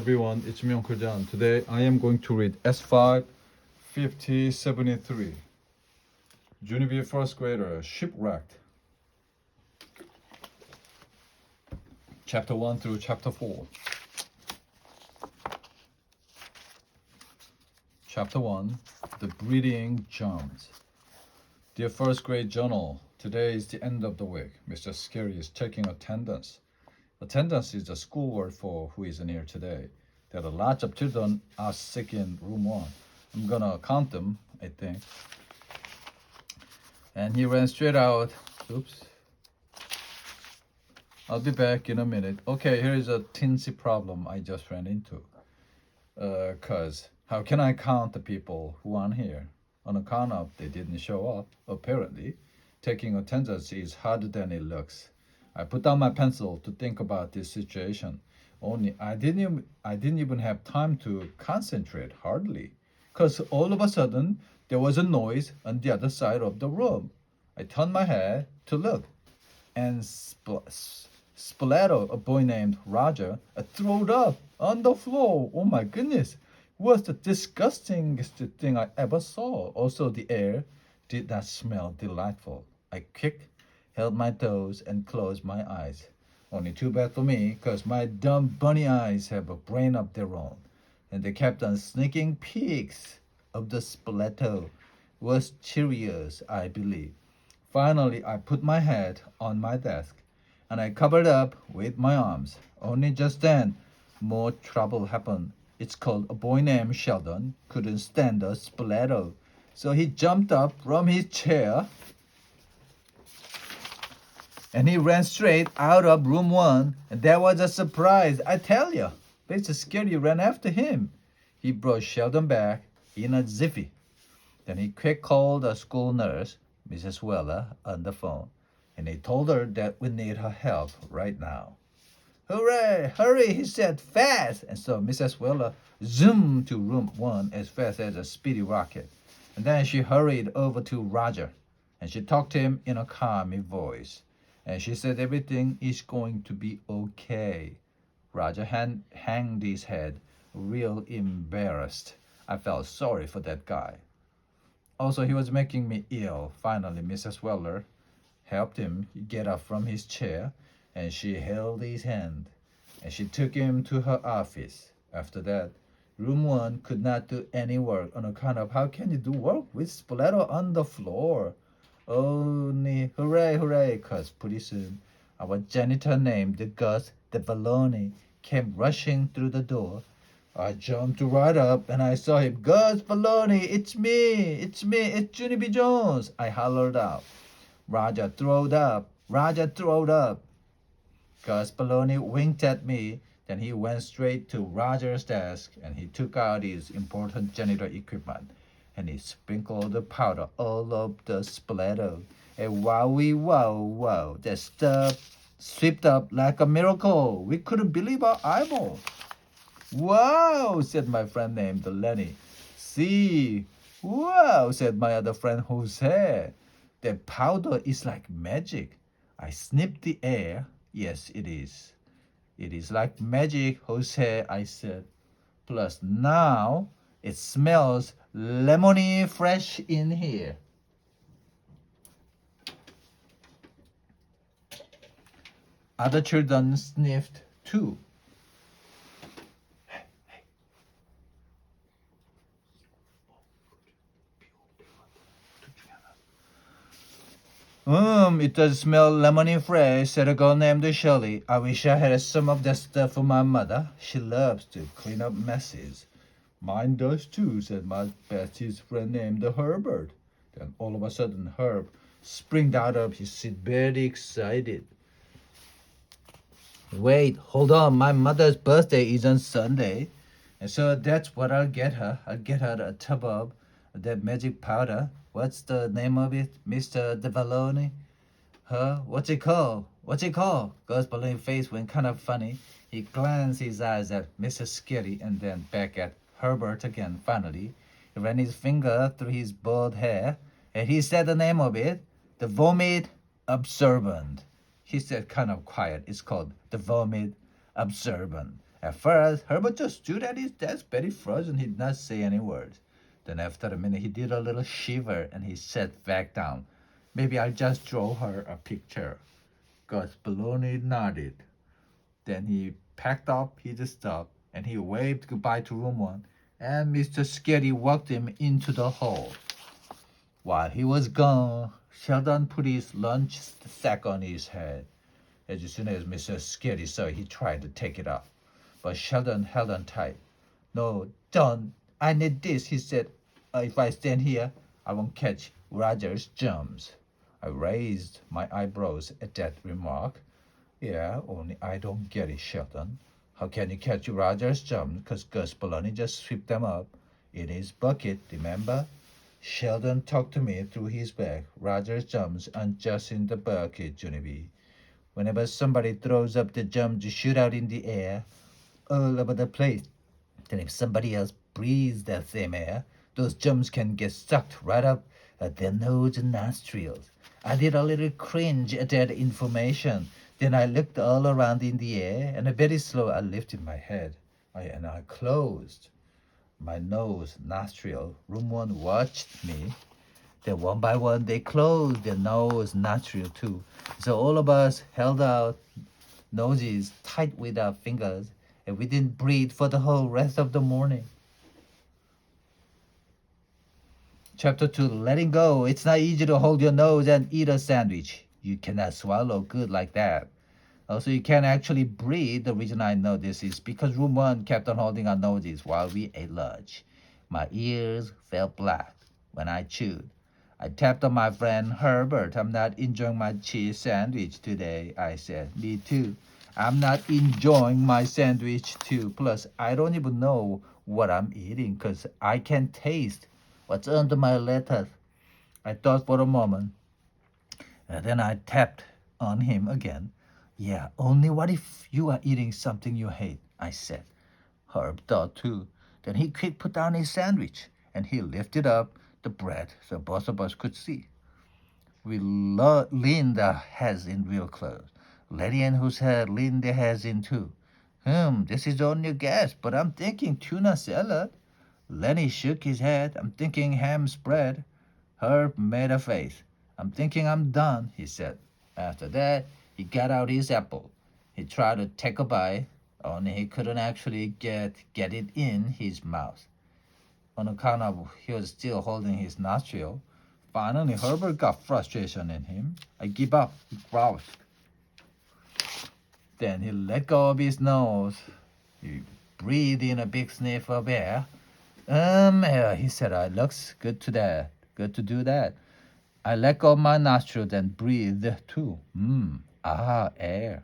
everyone, it's me Uncle John. Today I am going to read S5 5073. Junie B first grader, Shipwrecked. Chapter 1 through Chapter 4. Chapter 1, The Breeding Jones. Dear first grade journal, today is the end of the week. Mr. Scary is checking attendance. Attendance is the school word for who isn't here today. There are lots of children are sick in room 1. I'm gonna count them, I think. And he ran straight out. Oops. I'll be back in a minute. Okay, here is a teensy problem I just ran into. Cause how can I count the people who aren't here? On account of they didn't show up, apparently. Taking attendance is harder than it looks. I put down my pencil to think about this situation. Only I didn't even have time to concentrate hardly. Cause all of a sudden there was a noise on the other side of the room. I turned my head to look, and Spoleto, a boy named Roger, throwed up on the floor. Oh my goodness. It was the disgustingest thing I ever saw. Also, the air did not smell delightful. I held my toes and closed my eyes. Only too bad for me, because my dumb bunny eyes have a brain of their own. And they kept on sneaking peeks of the Spoleto. It was Cheerios, I believe. Finally, I put my head on my desk, and I covered up with my arms. Only just then, more trouble happened. It's called a boy named Sheldon couldn't stand the Spoleto. So he jumped up from his chair and he ran straight out of room 1. And that was a surprise, I tell you. Mr. Scary ran after him. He brought Sheldon back in a jiffy. Then he quick called the school nurse, Mrs. Weller, on the phone. And he told her that we need her help right now. Hooray! Hurry, he said, fast! And so Mrs. Weller zoomed to room 1 as fast as a speedy rocket. And then she hurried over to Roger. And she talked to him in a calming voice. And she said everything is going to be okay. Roger hanged his head, real embarrassed. I felt sorry for that guy. Also, he was making me ill. Finally, Mrs. Weller helped him get up from his chair, and she held his hand, and she took him to her office. After that, room 1 could not do any work on account of how can you do work with Spoleto on the floor? Only hooray, hooray, cause pretty soon our janitor named Gus the Baloney came rushing through the door. I jumped right up and I saw him. Gus Baloney, it's me, it's Junie B Jones, I hollered out. Roger throwed up. Gus Baloney winked at me. Then he went straight to Roger's desk and he took out his important janitor equipment and he sprinkled the powder all over the Spoleto. And wow, that stuff swept up like a miracle. We couldn't believe our eyeballs. Wow, said my friend named Lenny. See, wow, said my other friend Jose. That powder is like magic. I sniffed the air. Yes, it is. It is like magic, Jose, I said. Plus now it smells lemony fresh in here. Other children sniffed too. It does smell lemony fresh, said a girl named Shirley. I wish I had some of that stuff for my mother. She loves to clean up messes. Mine does too, said my bestie's friend named Herbert. Then all of a sudden, Herb springed out of his seat very excited. Wait, hold on, my mother's birthday is on Sunday. And so that's what I'll get her. I'll get her a tub of that magic powder. What's the name of it, Mr. DeValone? What's it called? Gus Balloon's face went kind of funny. He glanced his eyes at Mrs. Scary and then back at Herbert again. Finally, he ran his finger through his bald hair and he said the name of it, the vomit absorbent. He said kind of quiet, it's called the vomit absorbent. At first, Herbert just stood at his desk, very frozen. He did not say any words. Then after a minute, he did a little shiver and he sat back down. Maybe I'll just draw her a picture. Gus Baloney nodded. Then he packed up his stuff and he waved goodbye to room 1, and Mr. Scary walked him into the hall. While he was gone, Sheldon put his lunch sack on his head. As soon as Mr. Scary saw it, he tried to take it off. But Sheldon held on tight. No, don't. I need this, he said. If I stand here, I won't catch Roger's germs. I raised my eyebrows at that remark. Yeah, only I don't get it, Sheldon. How can you catch Roger's germs? Because Gus Baloney just swept them up in his bucket, remember? Sheldon talked to me through his back. Roger's germs aren't just in the bucket, Junie B. Whenever somebody throws up the germs to shoot out in the air, all over the place, then if somebody else breathes that same air, those germs can get sucked right up at their nose and nostrils. I did a little cringe at that information. Then I looked all around in the air, and very slow I lifted my head, and I closed my nose, nostril. Room 1 watched me. Then one by one they closed their nose, nostril too. So all of us held our noses tight with our fingers, and we didn't breathe for the whole rest of the morning. Chapter 2, letting go. It's not easy to hold your nose and eat a sandwich. You cannot swallow good like that. Also, you can't actually breathe. The reason I know this is because room 1 kept on holding our noses while we ate lunch. My ears felt black when I chewed. I tapped on my friend Herbert. I'm not enjoying my cheese sandwich today, I said. Me too. I'm not enjoying my sandwich too. Plus, I don't even know what I'm eating because I can't taste what's under my lettuce. I thought for a moment, and then I tapped on him again. Yeah, only what if you are eating something you hate, I said. Herb thought too. Then he quick put down his sandwich, and he lifted up the bread so both of us could see. We leaned our heads in real close. Letty and whose head leaned their heads in too. This is only a guess, but I'm thinking tuna salad. Lenny shook his head. I'm thinking ham spread. Herb made a face. I'm thinking I'm done, he said. After that, he got out his apple. He tried to take a bite, only he couldn't actually get it in his mouth. On account of he was still holding his nostril. Finally, Herbert got frustration in him. I give up, he growled. Then he let go of his nose. He breathed in a big sniff of air. Yeah, he said, it looks good to that. Good to do that. I let go of my nostril, then breathed too. Air.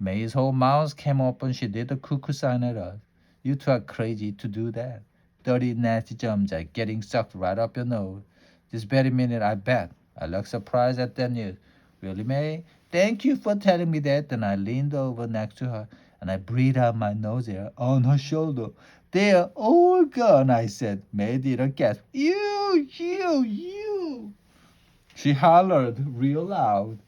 May's whole mouth came open. She did the cuckoo sign at us. You two are crazy to do that. Dirty, nasty germs are getting sucked right up your nose. This very minute, I bet. I look surprised at that news. Really, May? Thank you for telling me that. Then I leaned over next to her, and I breathed out my nose air on her shoulder. They're all gone, I said. May did a gasp. You. She hollered real loud.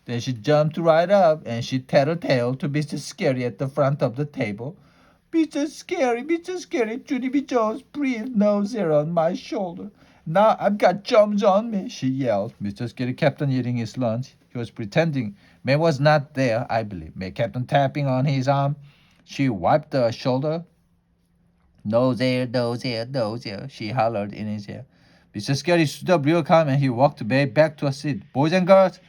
Then she jumped right up, and she tattletale to Mr. Scary at the front of the table. Mr. Scary, Junie B Jones breathed nose air on my shoulder. Now I've got germs on me, she yelled. Mr. Scary kept on eating his lunch. He was pretending May was not there, I believe. May kept on tapping on his arm. She wiped the shoulder. Nose air, she hollered in his ear. Mr. Scary stood up real calm and he walked May back to a seat. Boys and girls,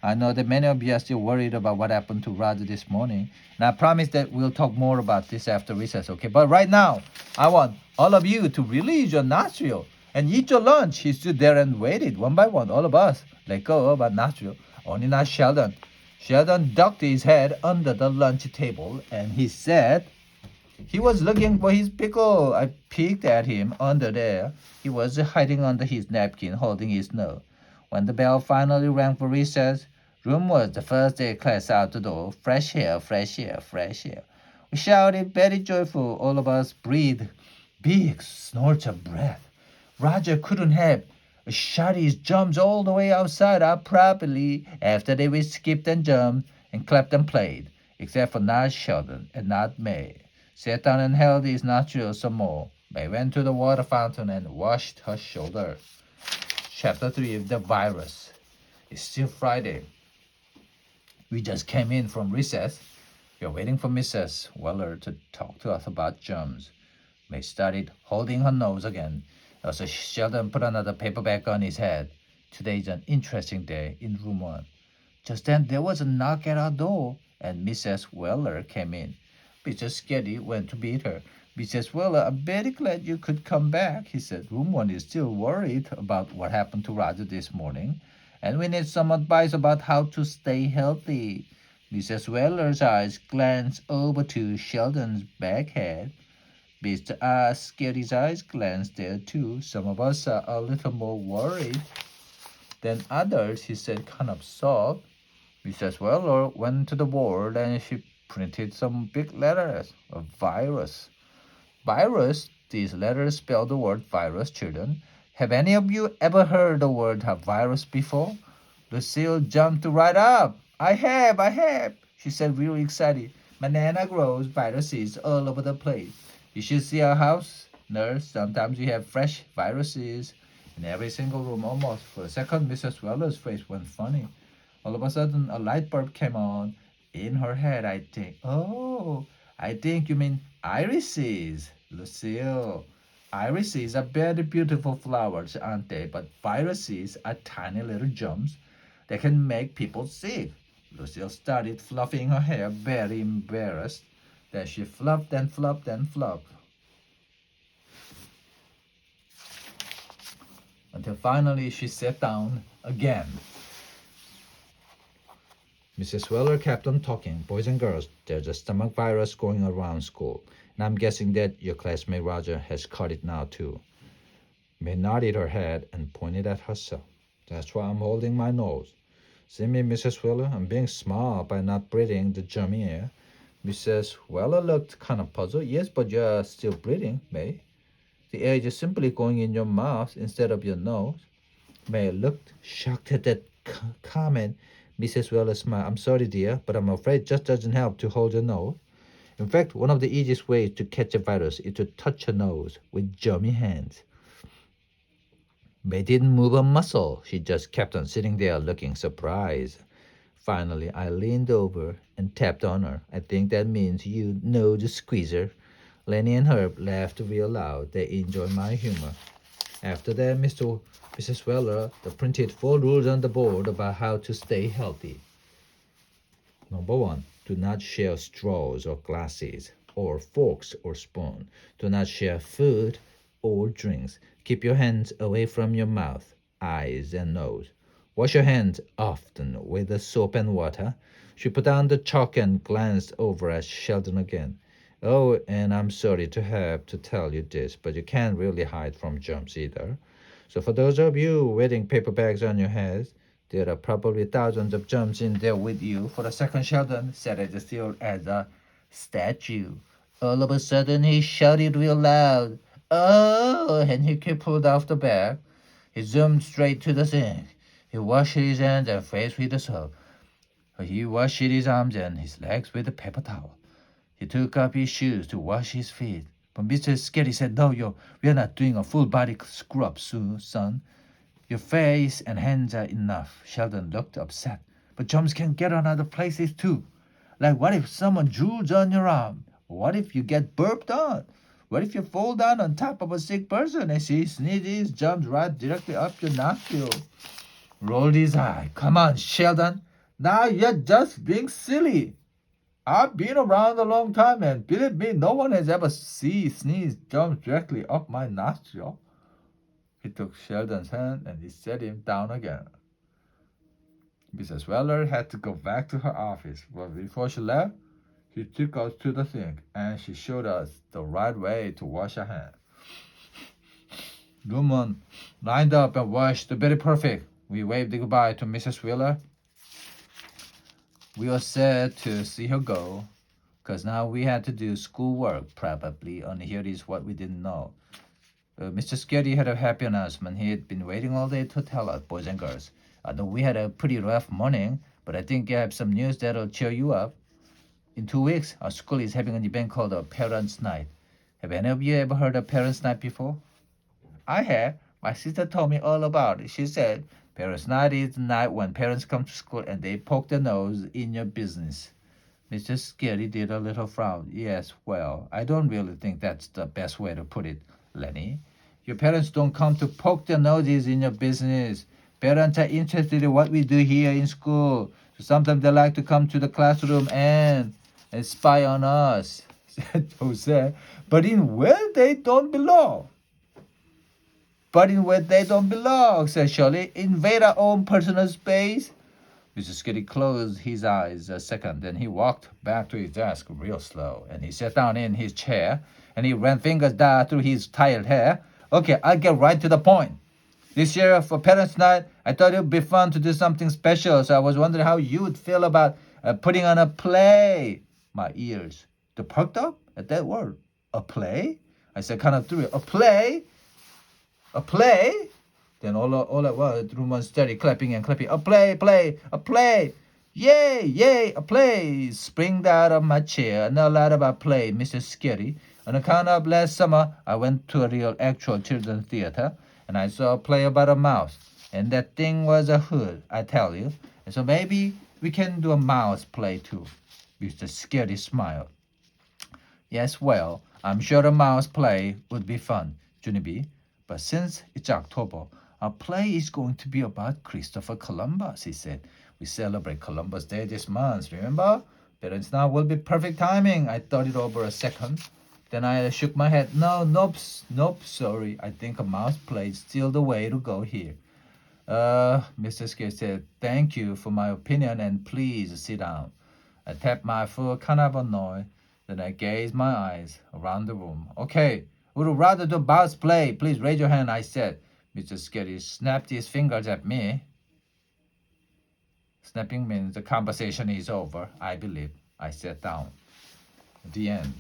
I know that many of you are still worried about what happened to Roger this morning. And I promise that we'll talk more about this after recess, okay? But right now, I want all of you to release your nostril and eat your lunch. He stood there and waited. One by one, all of us let go of our nostril. Only not Sheldon. Sheldon ducked his head under the lunch table and he said, he was looking for his pickle. I peeked at him under there. He was hiding under his napkin, holding his nose. When the bell finally rang for recess, room was the first day class out the door. Fresh air, fresh air, fresh air. We shouted, very joyful. All of us breathed big snorts of breath. Roger couldn't have shot his jumps all the way outside our property. After that, we skipped and jumped and clapped and played. except for not Sheldon and not May. Sat down and held his nostrils some more. May went to the water fountain and washed her shoulder. Chapter 3, The Virus. It's still Friday. We just came in from recess. We're waiting for Mrs. Weller to talk to us about germs. May started holding her nose again. Also, Sheldon put another paperback on his head. Today is an interesting day in room 1. Just then there was a knock at our door, and Mrs. Weller came in. Mr. Sketty went to meet her. Mrs. Weller, I'm very glad you could come back, he said. Room 1 is still worried about what happened to Roger this morning, and we need some advice about how to stay healthy. Mrs. Weller's eyes glanced over to Sheldon's back head. Mr. Sketty's eyes glanced there too. Some of us are a little more worried than others, he said, kind of soft. Mrs. Weller went to the board and she printed some big letters. A virus. Virus? These letters spell the word virus, children. Have any of you ever heard the word virus before? Lucille jumped right up. I have, she said, really excited. My Nana grows viruses all over the place. You should see our house, nurse. Sometimes we have fresh viruses in every single room almost. For a second, Mrs. Weller's face went funny. All of a sudden, a light bulb came on in her head, I think. Oh, I think you mean irises, Lucille. Irises are very beautiful flowers, aren't they? But viruses are tiny little germs that can make people sick. Lucille started fluffing her hair, very embarrassed. Then she fluffed and fluffed and fluffed, until finally she sat down again. Mrs. Weller kept on talking. Boys and girls, there's a stomach virus going around school, and I'm guessing that your classmate Roger has caught it now too. May nodded her head and pointed at herself. That's why I'm holding my nose. See me, Mrs. Weller? I'm being smart by not breathing the germy air. Mrs. Weller looked kind of puzzled. Yes, but you're still breathing, May. The air is simply going in your mouth instead of your nose. May looked shocked at that comment. Mrs. Weller smiled. I'm sorry, dear, but I'm afraid it just doesn't help to hold your nose. In fact, one of the easiest ways to catch a virus is to touch your nose with germy hands. May didn't move a muscle. She just kept on sitting there looking surprised. Finally, I leaned over and tapped on her. I think that means you know the squeezer. Lenny and Herb laughed real loud. They enjoyed my humor. After that, Mrs. Weller printed 4 rules on the board about how to stay healthy. Number 1, do not share straws or glasses, or forks or spoon. Do not share food or drinks. Keep your hands away from your mouth, eyes, and nose. Wash your hands often with the soap and water. She put down the chalk and glanced over at Sheldon again. Oh, and I'm sorry to have to tell you this, but you can't really hide from germs either. So for those of you wearing paper bags on your heads, there are probably thousands of germs in there with you. For a second, Sheldon sat as still as a statue. All of a sudden, he shouted real loud, "Oh!" and he pulled off the bag. He zoomed straight to the sink. He washed his hands and face with the soap. He washed his arms and his legs with a paper towel. He took off his shoes to wash his feet. But Mr. Sketty said, "No, we're not doing a full body scrub, son. Your face and hands are enough." Sheldon looked upset. "But germs can get on other places too. Like what if someone drools on your arm? What if you get burped on? What if you fall down on top of a sick person and she sneezes germs right directly up your nostril?" Rolled his eye. "Come on, Sheldon. Now you're just being silly. I've been around a long time, and believe me, no one has ever sneezed germs directly up my nostril." He took Sheldon's hand and he set him down again. Mrs. Weller had to go back to her office, but before she left, she took us to the sink and she showed us the right way to wash our hands. Room lined up and washed very perfect. We waved goodbye to Mrs. Weller. We were sad to see her go, because now we had to do schoolwork, probably, and here is what we didn't know. Mr. Sketty had a happy announcement. He had been waiting all day to tell us, boys and girls. I know we had a pretty rough morning, but I think I have some news that'll cheer you up. In 2 weeks, our school is having an event called a Parents' Night. Have any of you ever heard of Parents' Night before? I have. My sister told me all about it. She said, Parents' Night is the night when parents come to school and they poke their nose in your business. Mr. Scary did a little frown. Yes, well, I don't really think that's the best way to put it, Lenny. Your parents don't come to poke their noses in your business. Parents are interested in what we do here in school. So sometimes they like to come to the classroom and spy on us, said Jose. But in where they don't belong. But in where they don't belong, said Shirley. Invade our own personal space. Mr. Skitty closed his eyes a second, then he walked back to his desk real slow, and he sat down in his chair, and he ran fingers down through his tired hair. Okay, I'll get right to the point. This year, for Parents' Night, I thought it would be fun to do something special, so I was wondering how you would feel about putting on a play. My ears perked up at that word. A play? I said kind of through it. A play? A play? Then all at once, the room was steady, clapping and clapping. A play, a play. Yay, yay, a play. Springed out of my chair and a lot about play, Mr. Scary. On account of last summer, I went to a real actual children's theater, and I saw a play about a mouse. And that thing was a hood, I tell you. And so maybe we can do a mouse play too. Mr. Scary smiled. Yes, well, I'm sure a mouse play would be fun, Junie B. But since it's October, our play is going to be about Christopher Columbus, he said. We celebrate Columbus Day this month, remember? Parents now will be perfect timing. I thought it over a second. Then I shook my head. Nope, sorry. I think a mouse play is still the way to go here. Mr. Scare said, thank you for my opinion and please sit down. I tapped my foot, kind of annoyed. Then I gazed my eyes around the room. Okay, would rather do mouse play. Please raise your hand, I said. Mr. Scary snapped his fingers at me. Snapping means the conversation is over, I believe. I sat down. The end.